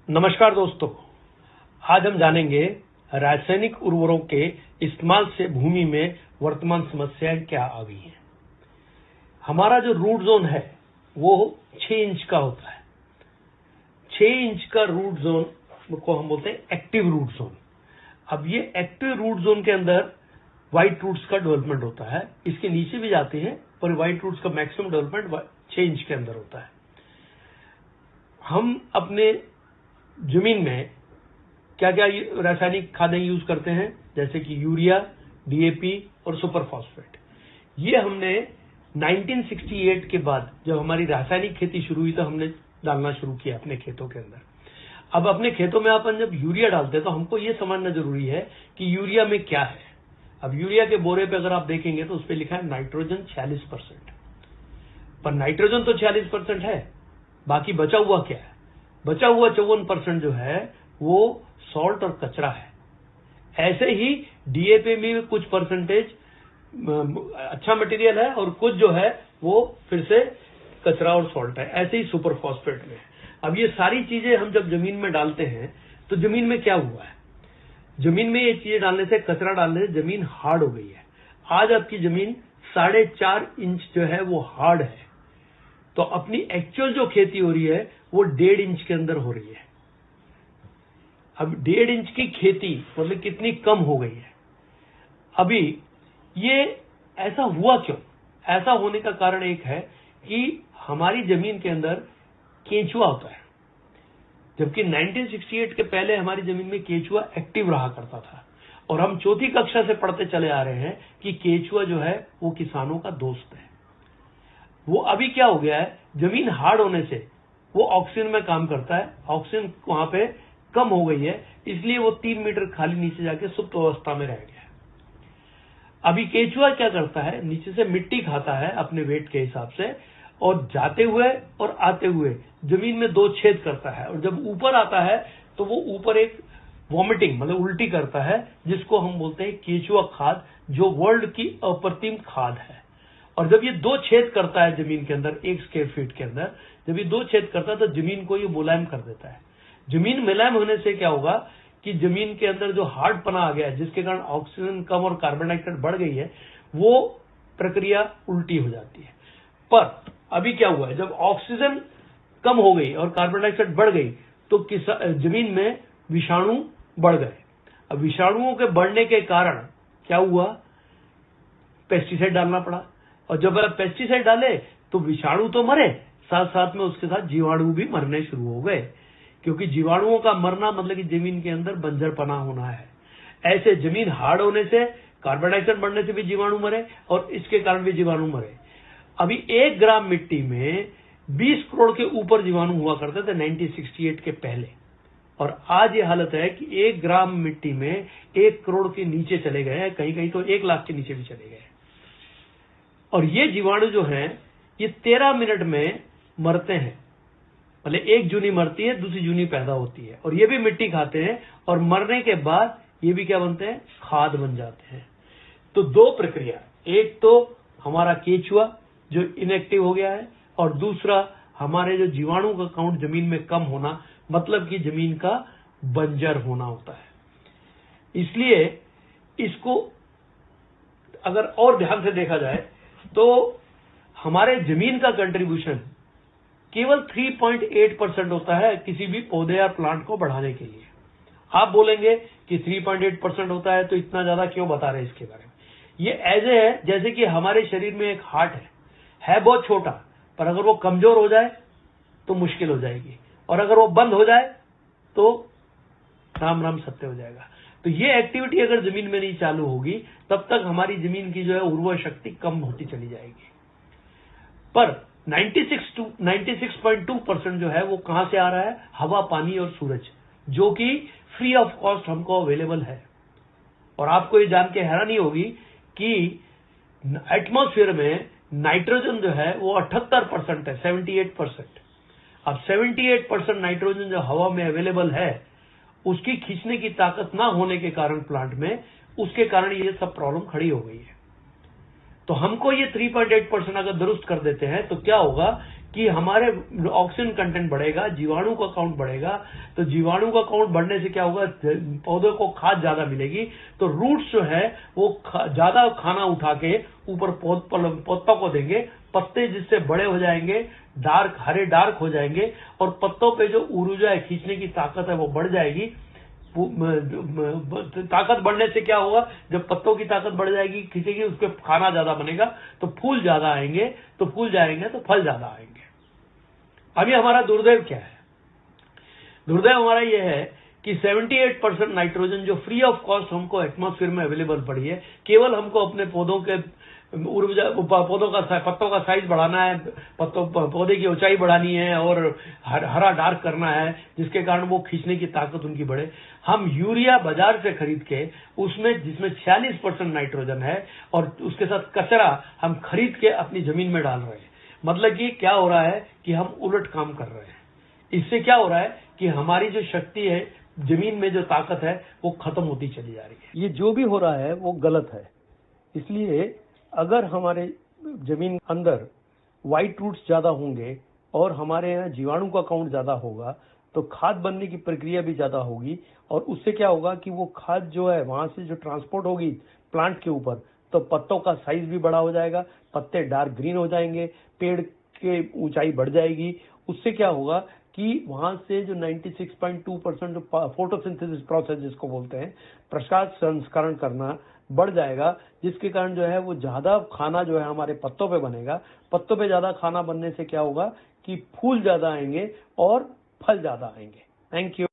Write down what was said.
नमस्कार दोस्तों, आज हम जानेंगे रासायनिक उर्वरकों के इस्तेमाल से भूमि में वर्तमान समस्याएं क्या आ गई हैं। हमारा जो रूट जोन है वो 6 इंच का होता है। 6 इंच का रूट जोन को हम बोलते हैं एक्टिव रूट जोन। अब ये एक्टिव रूट जोन के अंदर व्हाइट रूट्स का डेवलपमेंट होता है, इसके नीचे भी जाते हैं पर व्हाइट रूट्स का मैक्सिमम डेवलपमेंट 6 इंच के अंदर होता है। हम अपने जमीन में क्या क्या रासायनिक खादें यूज करते हैं, जैसे कि यूरिया, डीएपी और सुपर फॉस्फेट। ये हमने 1968 के बाद जब हमारी रासायनिक खेती शुरू हुई तो हमने डालना शुरू किया अपने खेतों के अंदर। अब अपने खेतों में अपन जब यूरिया डालते हैं तो हमको ये समझना जरूरी है कि यूरिया में क्या है। अब यूरिया के बोरे पे अगर आप देखेंगे तो उस पर लिखा है नाइट्रोजन 46%, पर नाइट्रोजन तो 46% है, बाकी बचा हुआ क्या है? बचा हुआ 54% जो है वो सॉल्ट और कचरा है। ऐसे ही डीएपी में कुछ परसेंटेज अच्छा मटेरियल है और कुछ जो है वो फिर से कचरा और सॉल्ट है। ऐसे ही सुपर फॉस्फेट में। अब ये सारी चीजें हम जब जमीन में डालते हैं तो जमीन में क्या हुआ है? जमीन में ये चीजें डालने से, कचरा डालने से जमीन हार्ड हो गई है। आज आपकी जमीन 4.5 इंच जो है वो हार्ड है, तो अपनी एक्चुअल जो खेती हो रही है वो 1.5 इंच के अंदर हो रही है। अब 1.5 इंच की खेती मतलब कितनी कम हो गई है। अभी ये ऐसा हुआ क्यों? ऐसा होने का कारण एक है कि हमारी जमीन के अंदर केंचुआ होता है, जबकि 1968 के पहले हमारी जमीन में केंचुआ एक्टिव रहा करता था। और हम चौथी कक्षा से पढ़ते चले आ रहे हैं कि केंचुआ जो है वो किसानों का दोस्त है। वो अभी क्या हो गया है, जमीन हार्ड होने से वो ऑक्सीजन में काम करता है, ऑक्सीजन वहां पे कम हो गई है, इसलिए वो 3 मीटर खाली नीचे जाके सुप्त अवस्था में रह गया है। अभी केंचुआ क्या करता है, नीचे से मिट्टी खाता है अपने वेट के हिसाब से, और जाते हुए और आते हुए जमीन में 2 छेद करता है, और जब ऊपर आता है तो वो ऊपर एक वॉमिटिंग मतलब उल्टी करता है, जिसको हम बोलते हैं केंचुआ खाद, जो वर्ल्ड की अप्रतिम खाद है। और जब ये 2 छेद करता है जमीन के अंदर 1 स्क्वायर फीट के अंदर, जब ये 2 छेद करता है तो जमीन को ये मुलायम कर देता है। जमीन मुलायम होने से क्या होगा कि जमीन के अंदर जो हार्ड पना आ गया है, जिसके कारण ऑक्सीजन कम और कार्बन डाइऑक्साइड बढ़ गई है, वो प्रक्रिया उल्टी हो जाती है। पर अभी क्या हुआ है, जब ऑक्सीजन कम हो गई और कार्बन डाइऑक्साइड बढ़ गई तो जमीन में विषाणु बढ़ गए। अब विषाणुओं के बढ़ने के कारण क्या हुआ, पेस्टिसाइड डालना पड़ा, और जब आप पेस्टिसाइड डाले तो विषाणु तो मरे, साथ साथ में उसके साथ जीवाणु भी मरने शुरू हो गए, क्योंकि जीवाणुओं का मरना मतलब कि जमीन के अंदर बंजरपना होना है। ऐसे जमीन हार्ड होने से, कार्बन डाइऑक्साइड बढ़ने से भी जीवाणु मरे और इसके कारण भी जीवाणु मरे। अभी 1 ग्राम मिट्टी में 20 करोड़ के ऊपर जीवाणु हुआ करते थे 1968 के पहले, और आज ये हालत है कि 1 ग्राम मिट्टी में 1 करोड़ के नीचे चले गए हैं, कहीं कहीं तो 1 लाख के नीचे भी चले गए। और ये जीवाणु जो हैं ये 13 मिनट में मरते हैं, मतलब एक जूनी मरती है, दूसरी जूनी पैदा होती है, और ये भी मिट्टी खाते हैं, और मरने के बाद ये भी क्या बनते हैं, खाद बन जाते हैं। तो 2 प्रक्रिया, एक तो हमारा केंचुआ जो इनएक्टिव हो गया है, और दूसरा हमारे जो जीवाणु का काउंट जमीन में कम होना, मतलब कि जमीन का बंजर होना होता है। इसलिए इसको अगर और ध्यान से देखा जाए तो हमारे जमीन का कंट्रीब्यूशन केवल 3.8% होता है किसी भी पौधे या प्लांट को बढ़ाने के लिए। आप बोलेंगे कि 3.8% होता है तो इतना ज्यादा क्यों बता रहे हैं इसके बारे में? ये ऐसे है जैसे कि हमारे शरीर में एक हार्ट है बहुत छोटा, पर अगर वो कमजोर हो जाए तो मुश्किल हो जाएगी, और अगर वो बंद हो जाए तो राम राम सत्य हो जाएगा। तो ये एक्टिविटी अगर जमीन में नहीं चालू होगी तब तक हमारी जमीन की जो है उर्वर शक्ति कम होती चली जाएगी। पर 96.2% जो है वो कहां से आ रहा है, हवा, पानी और सूरज, जो कि फ्री ऑफ कॉस्ट हमको अवेलेबल है। और आपको ये जान के हैरानी होगी कि एटमॉस्फेयर में नाइट्रोजन जो है वो 78% है, 78%। अब 78% नाइट्रोजन जो हवा में अवेलेबल है, उसकी खींचने की ताकत ना होने के कारण प्लांट में, उसके कारण ये सब प्रॉब्लम खड़ी हो गई है। तो हमको ये 3.8% अगर दुरुस्त कर देते हैं तो क्या होगा कि हमारे ऑक्सीजन कंटेंट बढ़ेगा, जीवाणु का काउंट बढ़ेगा। तो जीवाणु का काउंट बढ़ने से क्या होगा, पौधों को खाद ज्यादा मिलेगी। तो रूट्स जो है वो ज्यादा खाना उठा के ऊपर पत्तों को देंगे, पत्ते जिससे बड़े हो जाएंगे, डार्क हरे डार्क हो जाएंगे, और पत्तों पे जो ऊर्जा है, खींचने की ताकत है, वो बढ़ जाएगी। ताकत बढ़ने से क्या होगा, जब पत्तों की ताकत बढ़ जाएगी, खींचेगी, उसके खाना ज्यादा बनेगा, तो फूल ज्यादा आएंगे, तो फूल जाएंगे तो फल ज्यादा आएंगे। अभी हमारा दुर्दैव क्या है? दुर्दैव हमारा यह है कि 78% नाइट्रोजन जो फ्री ऑफ कॉस्ट हमको एटमॉस्फेयर में अवेलेबल पड़ी है, केवल हमको अपने पौधों के पत्तों का साइज बढ़ाना है, पौधे की ऊंचाई बढ़ानी है और हरा डार्क करना है, जिसके कारण वो खींचने की ताकत उनकी बढ़े। हम यूरिया बाजार से खरीद के जिसमें 46% नाइट्रोजन है, और उसके साथ कचरा हम खरीद के अपनी जमीन में डाल रहे हैं। मतलब कि क्या हो रहा है कि हम उलट काम कर रहे हैं। इससे क्या हो रहा है कि हमारी जो शक्ति है, जमीन में जो ताकत है, वो खत्म होती चली जा रही है। ये जो भी हो रहा है वो गलत है। इसलिए अगर हमारे जमीन अंदर व्हाइट रूट्स ज्यादा होंगे और हमारे यहाँ जीवाणु का काउंट ज्यादा होगा, तो खाद बनने की प्रक्रिया भी ज्यादा होगी, और उससे क्या होगा कि वो खाद जो है वहां से जो ट्रांसपोर्ट होगी प्लांट के ऊपर, तो पत्तों का साइज भी बड़ा हो जाएगा, पत्ते डार्क ग्रीन हो जाएंगे, पेड़ के ऊंचाई बढ़ जाएगी। उससे क्या होगा कि वहां से जो 96.2% फोटोसिंथेसिस प्रोसेस जिसको बोलते हैं, प्रकाश संस्करण करना बढ़ जाएगा, जिसके कारण जो है वो ज्यादा खाना जो है हमारे पत्तों पे बनेगा। पत्तों पे ज्यादा खाना बनने से क्या होगा कि फूल ज्यादा आएंगे और फल ज्यादा आएंगे। Thank you.